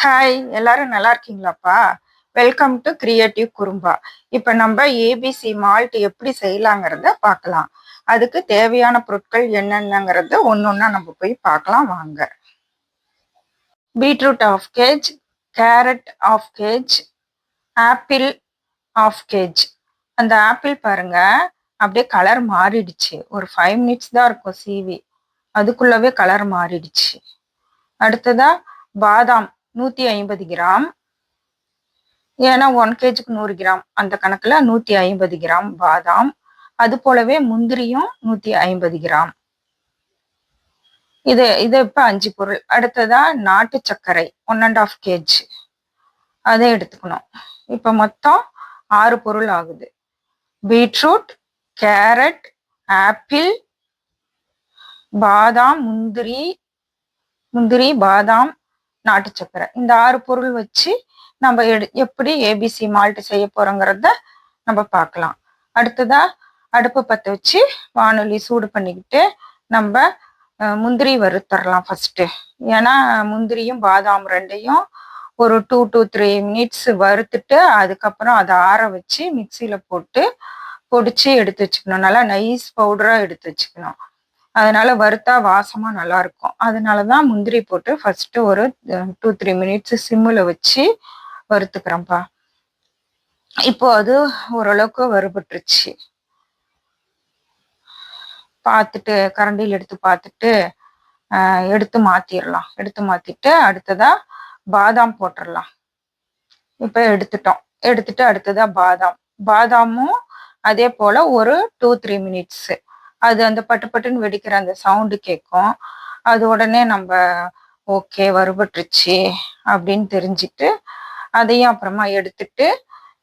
Hi, எல்லாரும் நல்லா இருக்கீங்களாப்பா? Welcome to creative குறும்பா. இப்ப நம்ம ஏபிசி மால்ட் எப்படி செய்யலாங்கிறத பார்க்கலாம். அதுக்கு தேவையான பொருட்கள் என்னென்னங்கிறத ஒன்னொன்னா நம்ம போய் பார்க்கலாம் வாங்க. Beetroot half KG, carrot half KG, apple half KG. அந்த ஆப்பிள் பாருங்க, அப்படியே கலர் மாறிடுச்சு. ஒரு 5 மினிட்ஸ் தான் இருக்கும் சீவி, அதுக்குள்ளவே கலர் மாறிடுச்சு. அடுத்ததா பாதாம் 150 கிராம், ஏன்னா 1 கேஜிக்கு 100 கிராம் அந்த கணக்குல 150 கிராம் பாதாம். அது போலவே முந்திரியும் 150 கிராம். இது இப்ப 5 பொருள். அடுத்ததா நாட்டு சர்க்கரை 1.5 கேஜ், அதை எடுத்துக்கணும். இப்ப மொத்தம் 6 பொருள் ஆகுது. பீட்ரூட், கேரட், ஆப்பிள், பாதாம், முந்திரி, பாதாம், நாட்டு சர்க்கரை. இந்த 6 பொருள் வச்சு நம்ம எப்படி ஏபிசி மால்ட் செய்ய போறோங்கிறத நம்ம பார்க்கலாம். அடுத்ததா அடுப்பு பற்ற வச்சு வானொலி சூடு பண்ணிக்கிட்டு நம்ம முந்திரி வறுத்தரலாம் ஃபர்ஸ்ட். ஏன்னா முந்திரியும் பாதாம் ரெண்டையும் ஒரு 2 to 3 மினிட்ஸ் வறுத்துட்டு அதுக்கப்புறம் அதை ஆற வச்சு மிக்சியில போட்டு பொடிச்சு எடுத்து வச்சுக்கணும். நல்லா நைஸ் பவுடரா எடுத்து வச்சுக்கணும். அதனால வறுத்தா வாசமா நல்லா இருக்கும். அதனாலதான் முந்திரி போட்டு ஃபர்ஸ்ட் ஒரு 2-3 மினிட்ஸ் சிம்முல வச்சு வறுத்துக்கிறேன்ப்பா. இப்போ அது ஓரளவுக்கு வறுபட்டுருச்சு. பார்த்துட்டு கரண்டியில் எடுத்து பார்த்துட்டு எடுத்து மாத்திரலாம். எடுத்து மாத்திட்டு அடுத்ததா பாதாம் போட்டுடலாம். இப்ப எடுத்துட்டு அடுத்ததா பாதாமும் அதே போல ஒரு 2-3 மினிட்ஸ் அது அந்த பட்டு பட்டுன்னு வெடிக்கிற அந்த சவுண்டு கேட்கும். அது உடனே நம்ம ஓகே வறுபட்டுருச்சு அப்படின்னு தெரிஞ்சுட்டு அதையும் அப்புறமா எடுத்துட்டு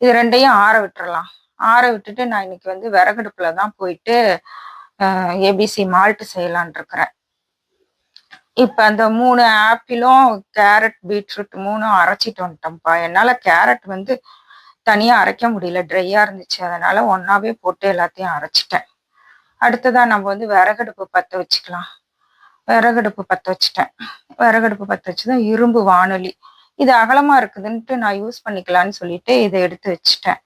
இது ரெண்டையும் ஆற விட்டுறலாம். ஆற விட்டுட்டு நான் இன்னைக்கு விறகடுப்புல தான் போயிட்டு ஏபிசி மால்ட் செய்யலான் இருக்கிறேன். இப்ப அந்த 3 ஆப்பிளும் கேரட் பீட்ரூட் 3 அரைச்சிட்டு வந்துட்டோம்ப்பா. என்னால கேரட் தனியா அரைக்க முடியல, ட்ரையா இருந்துச்சு. அதனால ஒன்னாவே போட்டு எல்லாத்தையும் அரைச்சிட்டேன். அடுத்ததா நம்ம விறகடுப்பு பற்ற வச்சுக்கலாம். விறகடுப்பு பற்ற வச்சுட்டேன். விறகடுப்பு பற்ற வச்சுதான் இரும்பு வானொலி. இது அகலமா இருக்குதுன்ட்டு நான் யூஸ் பண்ணிக்கலான்னு சொல்லிட்டு இதை எடுத்து வச்சுட்டேன்.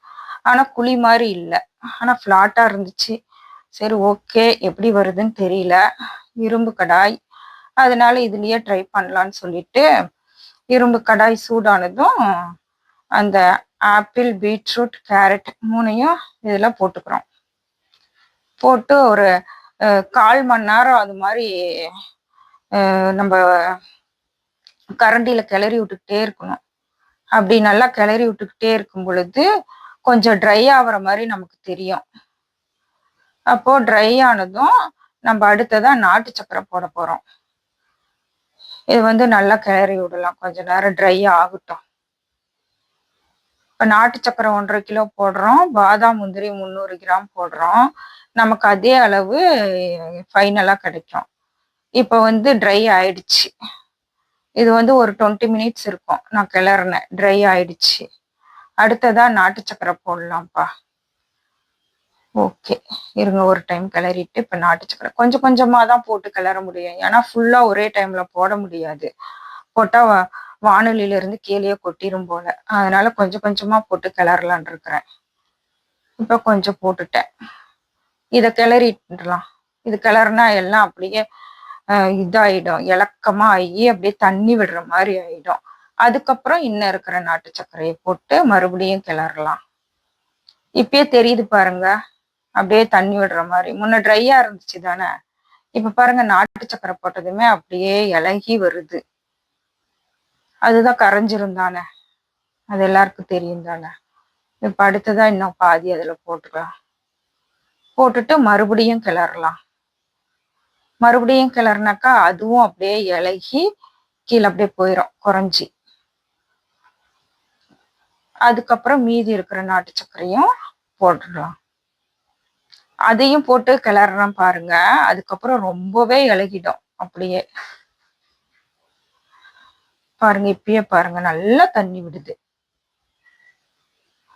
ஆனா குழி மாதிரி இல்லை, ஆனா ஃப்ளாட்டா இருந்துச்சு. சரி ஓகே, எப்படி வருதுன்னு தெரியல. இரும்பு கடாய், அதனால இதுலயே ட்ரை பண்ணலான்னு சொல்லிட்டு இரும்பு கடாய் சூடானதும் அந்த ஆப்பிள் பீட்ரூட் கேரட் 3ஐயும் இதுல போட்டுக்கிறோம். போட்டு ஒரு 1/4 மணி நேரம் அது மாதிரி நம்ம கரண்டியில கிளறி விட்டுக்கிட்டே இருக்கணும். அப்படி நல்லா கிளறி விட்டுக்கிட்டே இருக்கும் பொழுது கொஞ்சம் ட்ரை ஆகுற மாதிரி நமக்கு தெரியும். அப்போ ட்ரை ஆனதும் நம்ம அடுத்ததா நாட்டு சக்கரை போட போறோம். இது நல்லா கிளறி விடலாம், கொஞ்ச நேரம் ட்ரை ஆகட்டும். இப்ப நாட்டு சக்கரை 1.5 கிலோ போடுறோம், பாதாம் முந்திரி 300 கிராம் போடுறோம். நமக்கு அதே அளவு ஃபைனலா கிடைக்கும். இப்ப ட்ரை ஆயிடுச்சு. இது ஒரு 20 மினிட்ஸ் இருக்கும் நான் கிளறினேன், ட்ரை ஆயிடுச்சு. அடுத்ததா நாட்டு சக்கரை போடலாம்ப்பா. ஓகே, இருங்க ஒரு டைம் கிளறிட்டு இப்ப நாட்டு சக்கரை கொஞ்சம் கொஞ்சமா தான் போட்டு கிளற முடியும். ஏன்னா ஃபுல்லா ஒரே டைம்ல போட முடியாது. போட்டா வானொலியில இருந்து கீழே கொட்டிரும் போல. அதனால கொஞ்சம் கொஞ்சமா போட்டு கிளறலான் இருக்கிறேன். இப்ப கொஞ்சம் போட்டுட்டேன். இத கிளறிடலாம். இது கிளறுனா எல்லாம் அப்படியே இதாயிடும், இலக்கமா ஆகி அப்படியே தண்ணி விடுற மாதிரி ஆயிடும். அதுக்கப்புறம் இன்னும் இருக்கிற நாட்டு சர்க்கரையை போட்டு மறுபடியும் கிளறலாம். இப்பயே தெரியுது பாருங்க, அப்படியே தண்ணி விடுற மாதிரி. முன்ன ட்ரையா இருந்துச்சு தானே, இப்ப பாருங்க நாட்டு சர்க்கரை போட்டதுமே அப்படியே இலகி வருது. அதுதான் கரைஞ்சிரும் தானே, அது எல்லாருக்கும் தெரியும் தானே. இப்ப அடுத்ததா இன்னும் பாதி அதுல போட்டுக்கலாம். போட்டுட்டு மறுபடியும் கிளறலாம். மறுபடியும் கிளறினாக்கா அதுவும் அப்படியே இலகி கீழே அப்படியே போயிடும், குறைஞ்சி. அதுக்கப்புறம் மீதி இருக்கிற நாட்டு சர்க்கரையும் போட்டுடலாம். அதையும் போட்டு கிளறலாம் பாருங்க. அதுக்கப்புறம் ரொம்பவே இலகிடும் அப்படியே. பாருங்க, இப்பயே பாருங்க நல்லா தண்ணி விடுது.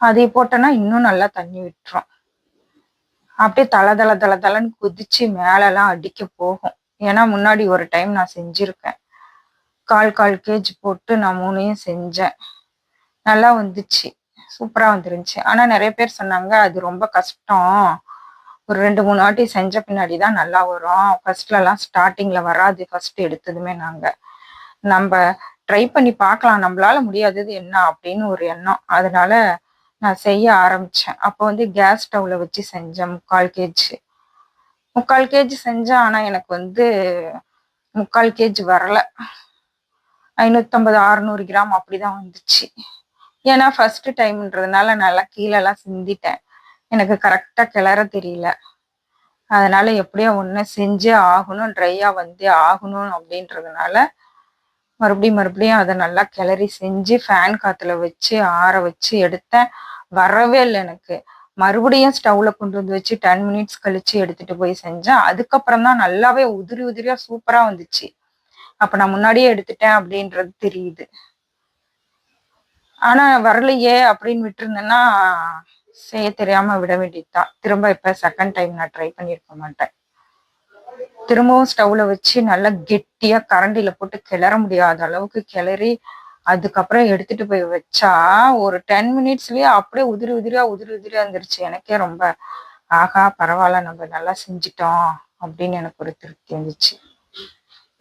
அதை போட்டோன்னா இன்னும் நல்லா தண்ணி விட்டுரும். அப்படியே தளன்னு குதிச்சு மேலெல்லாம் அடிக்க போகும். ஏன்னா முன்னாடி ஒரு டைம் நான் செஞ்சிருக்கேன். கால் கேஜி போட்டு நான் 3யும் செஞ்சேன். நல்லா வந்துச்சு. சூப்பரா வந்துருந்துச்சு. ஆனா நெறைய பேர் சொன்னாங்க, "அது ரொம்ப கஷ்டம். ஒரு 2, 3 வாட்டி செஞ்ச பின்னாடி தான் நல்லா வரும். ஃபர்ஸ்ட்லலாம் ஸ்டார்ட்டிங்ல வராது. ஃபர்ஸ்ட் எடுத்ததுமே நாங்க. நம்ப ட்ரை பண்ணி பார்க்கலாம். நம்பளால முடியாதது என்ன?" அப்படின்னு ஒரு எண்ணம். அதனால நான் செய்ய ஆரம்பிச்சேன். அப்போ வந்து கேஸ் ஸ்டவ்ல வச்சு செஞ்சேன் 3/4 கேஜி. 3/4 கேஜி செஞ்சேன். ஆனா எனக்கு வந்து 3/4 கேஜி வரல. 550, 600 கிராம் அப்படிதான் வந்துச்சு. ஏன்னா ஃபர்ஸ்ட் டைம்ன்றதுனால நல்லா கீழலாம் சிந்திட்டேன். எனக்கு கரெக்ட்டா கிளற தெரியல. அதனால எப்படியோ ஒண்ணு செஞ்சே ஆகணும். ட்ரையா வந்தே ஆகணும் அப்படின்றதுனால, மறுபடியும் அத நல்லா கிளறி செஞ்சு ஃபேன் காத்துல வச்சு ஆற வச்சு எடுத்தேன். வரவே இல்ல எனக்கு. மறுபடியும் ஸ்டவ்ல கொண்டு வந்து வச்சு 10 மினிட்ஸ் கழிச்சு எடுத்துட்டு போய் செஞ்சேன். அதுக்கப்புறம் தான் நல்லாவே உதிரி உதிரியா சூப்பரா வந்துச்சு. அப்ப நான் முன்னாடியே எடுத்துட்டேன் அப்படின்றது தெரியுது. ஆனா வரலையே அப்படின்னு விட்டுருந்தேன்னா, செய்ய தெரியாம விட வேண்டியது தான். திரும்ப இப்ப செகண்ட் டைம் நான் ட்ரை பண்ணியிருக்க மாட்டேன். திரும்பவும் ஸ்டவ்ல வச்சு நல்லா கெட்டியா கரண்டில போட்டு கிளற முடியாத அளவுக்கு கிளறி, அதுக்கப்புறம் எடுத்துட்டு போய் வச்சா, ஒரு 10 மினிட்ஸ்லயே அப்படியே உதிரி உதிரியா வந்துருச்சு. எனக்கே ரொம்ப, ஆஹா! பரவால்ல நம்ம நல்லா செஞ்சுட்டோம் அப்படின்னு எனக்கு ஒரு திருப்தி வந்துச்சு.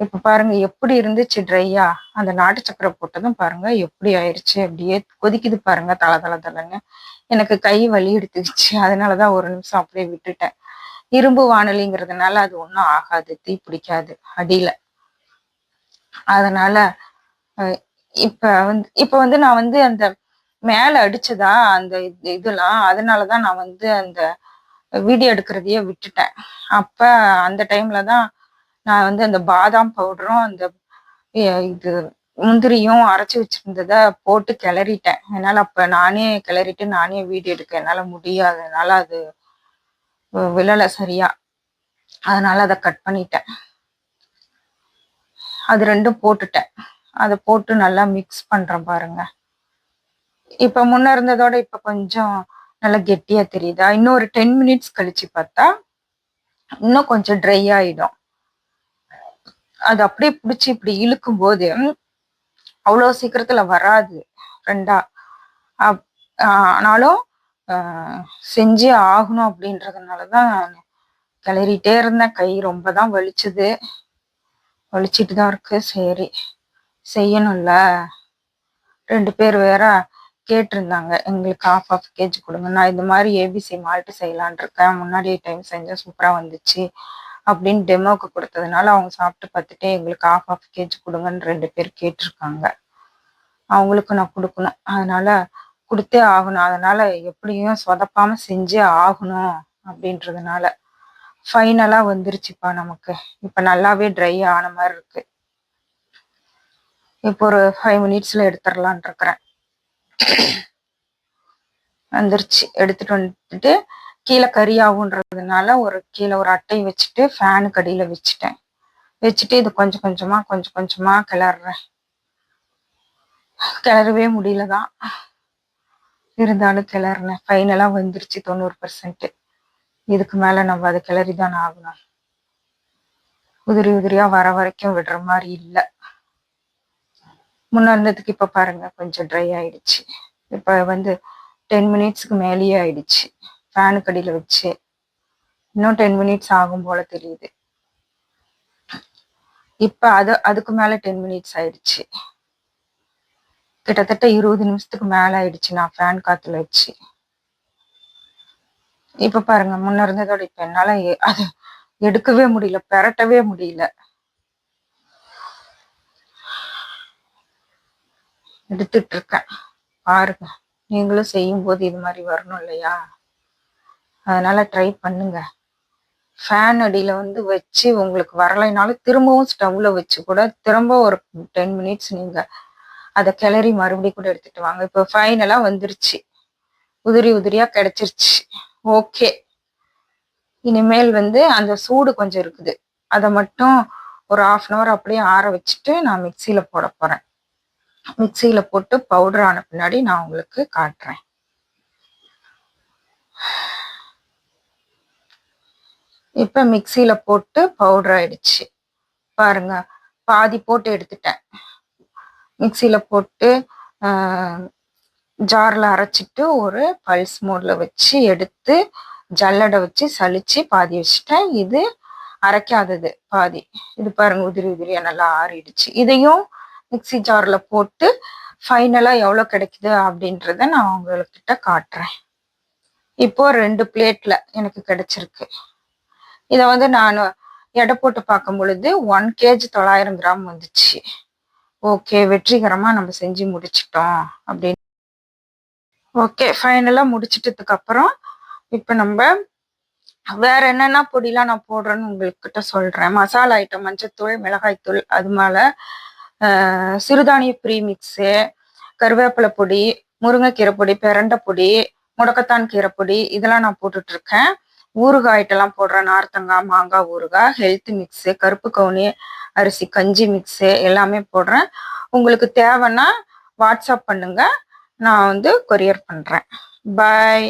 இப்ப பாருங்க எப்படி இருந்துச்சு ட்ரையா. அந்த நாட்டு சர்க்கரை போட்டதும் பாருங்க எப்படி ஆயிருச்சு. அப்படியே கொதிக்குது பாருங்க தள தள தளன்னு. எனக்கு கை வலி எடுத்துக்கிச்சு. அதனாலதான் ஒரு நிமிஷம் அப்படியே விட்டுட்டேன். இரும்பு வாணலிங்கிறதுனால அது ஒண்ணும் ஆகாது. தீ பிடிக்காது அடியில. அதனால அ இப்ப வந்து நான் வந்து அந்த மேல அடிச்சதா அந்த இதெல்லாம் அதனாலதான் நான் வந்து அந்த வீடியோ எடுக்கிறதையே விட்டுட்டேன். அப்ப அந்த டைம்ல தான் நான் வந்து அந்த பாதாம் பவுடரும், அந்த இது முந்திரியும் அரைச்சு வச்சிருந்தத போட்டு கிளறிட்டேன். என்னால அப்ப நானே கிளறிட்டு நானே வீடியோ எடுக்க என்னால முடியாதனால அது விழல சரியா. அதனால அத கட் பண்ணிட்டேன். அது 2ம் போட்டுட்டேன். அத போட்டு நல்லா மிக்ஸ் பண்றேன் பாருங்க. இப்ப முன்ன இருந்ததோட இப்ப கொஞ்சம் நல்லா கெட்டியா தெரியுதா? இன்னும் ஒரு 10 மினிட்ஸ் கழிச்சு பார்த்தா, இன்னும் கொஞ்சம் ட்ரை ஆயிடும். அது அப்படியே புடிச்சு இப்படி இழுக்கும்போது, அவ்வளோ சீக்கிரத்துல வராது 2ஆ. அப் ஆனாலும் அ செஞ்சே ஆகணும் அப்படின்றதுனால தான் கிளறிட்டே இருந்தேன். கை ரொம்ப தான் வலிச்சது. வலிச்சிட்டு தான் இருக்கு. சரி, செய்யணும்ல. 2 பேர் வேற கேட்டிருந்தாங்க. எங்களுக்கு 1/2 கேஜி குடுங்க. நான் இந்த மாரி ஏபிசி மால்ட் செய்யலான்னு இருக்கேன். முன்னாடி டைம் செஞ்சேன் சூப்பரா வந்துச்சு. அப்படின்னு டெமோக்கு குடுத்ததுனால அவங்க சாப்பிட்டு பார்த்துட்டு எங்களுக்கு 1/2 கேஜி குடுங்கன்னு 2 பேர் கேட்டிருக்காங்க. அவங்களுக்கு நான் குடுக்கணும். அதனால குடுத்தே ஆகணும். அதனால எப்படியும் சொதப்பாம செஞ்சே ஆகணும் அப்படின்றதுனால. ஃபைனலா வந்துருச்சுப்பா நமக்கு. இப்ப நல்லாவே ட்ரை ஆன மாரி இருக்கு. இப்போ ஒரு 5 மினிட்ஸ்ல எடுத்துரலான்னு இருக்கிறேன். வந்துருச்சு. எடுத்துட்டு வந்துட்டு கீழ கரியாகுன்றதுனால கீழ ஒரு அட்டை வச்சுட்டு ஃபேனுக்கு அடியில வச்சுட்டேன். வச்சுட்டு இது கொஞ்சம் கொஞ்சமா கிளறுறேன். கிளறவே முடியல தான். இருந்தாலும் கிளறுனேன். ஃபைனலா வந்துருச்சு 90%. இதுக்கு மேல நம்ம அத கிளறி தானே ஆகணும். உதிரி உதிரியா வர வரைக்கும் விடுற மாரி இல்ல. முன்ன இருந்ததுக்கு இப்ப பாருங்க கொஞ்சம் ட்ரை ஆயிடுச்சு. இப்ப வந்து 10 மினிட்ஸ்க்கு மேலேயே ஆயிடுச்சு. ஃபேனுக்கு அடியில வச்சு. இன்னும் 10 மினிட்ஸ் ஆகும் போல தெரியுது. இப்ப அதுக்கு மேல 10 மினிட்ஸ் ஆயிடுச்சு. கிட்டத்தட்ட 20 நிமிஷத்துக்கு மேல ஆயிடுச்சு நான் ஃபேன் காத்துல வச்சு. இப்ப பாருங்க முன்ன இருந்ததோட இப்ப என்னால அத எடுக்கவே முடியல. பெரட்டவே முடியல. எடுத்துட்டு இருக்கேன். பாருங்க. நீங்களும் செய்யும்போது இது மாரி வரணும் இல்லையா? அதனால ட்ரை பண்ணுங்க. ஃபேன் அடியில வந்து வச்சு உங்களுக்கு வரலைனாலும் திரும்பவும் ஸ்டவ்ல வச்சு கூட திரும்ப ஒரு 10 மினிட்ஸ் நீங்க அத கிளறி மறுபடியும் கூட எடுத்துட்டு வாங்க. இப்ப ஃபைனலா வந்துருச்சு. உதிரி உதிரியா கிடைச்சிருச்சு. ஓகே. இனிமேல் வந்து அந்த சூடு கொஞ்சம் இருக்குது. அத மட்டும் ஒரு 1/2 அன் ஹவர் அப்படியே ஆற வச்சுட்டு நான் மிக்ஸியில போட போறேன். மிக்ஸியில போட்டு பவுடர் ஆன பின்னாடி நான் உங்களுக்கு காட்டுறேன். இப்ப மிக்ஸியில போட்டு பவுடர் ஆயிடுச்சு. பாருங்க. பாதி போட்டு எடுத்துட்டேன். மிக்சியில் போட்டு ஜாரில் அரைச்சிட்டு ஒரு பல்ஸ் மோடில் வச்சு எடுத்து ஜல்லடை வச்சு சலிச்சு பாதி வச்சுட்டேன். இது அரைக்காதது பாதி. இது பாருங்க உதிரி உதிரியா நல்லா ஆறிடுச்சு. இதையும் மிக்சி ஜாரில் போட்டு ஃபைனலாக எவ்வளோ கிடைக்குது அப்படின்றத நான் உங்கள்கிட்ட காட்டுறேன். இப்போ 2 பிளேட்டில் எனக்கு கிடைச்சிருக்கு. இதை வந்து நான் எடை போட்டு பார்க்கும் பொழுது 1 kg 900 கிராம் வந்துச்சு. ஓகே, வெற்றிகரமாக நம்ம செஞ்சு முடிச்சிட்டோம் அப்படின்னு. ஓகே, ஃபைனலாக முடிச்சிட்டதுக்கு அப்புறம் இப்போ நம்ம வேற என்னென்ன பொடிலாம் நான் போடுறேன்னு உங்கள்கிட்ட சொல்கிறேன். மசாலா ஐட்டம், மஞ்சத்தூள், மிளகாய்த்தூள், அது மேலே சிறுதானிய ப்ரீமிக்ஸு, கருவேப்பிலை பொடி, முருங்கைக்கீரை பொடி, பிரண்டை பொடி, முடக்கத்தான் கீரை பொடி, இதெல்லாம் நான் போட்டுட்ருக்கேன். ஊறுகாய் ஐட்டம்லாம் போடுறேன். நார்த்தங்காய், மாங்காய் ஊறுகாய், ஹெல்த் மிக்ஸு, கருப்பு கவுனி அரிசி கஞ்சி மிக்ஸு எல்லாமே போடுறேன். உங்களுக்கு தேவைன்னா வாட்ஸ்அப் பண்ணுங்க, நான் வந்து கொரியர் பண்ணுறேன். பாய்.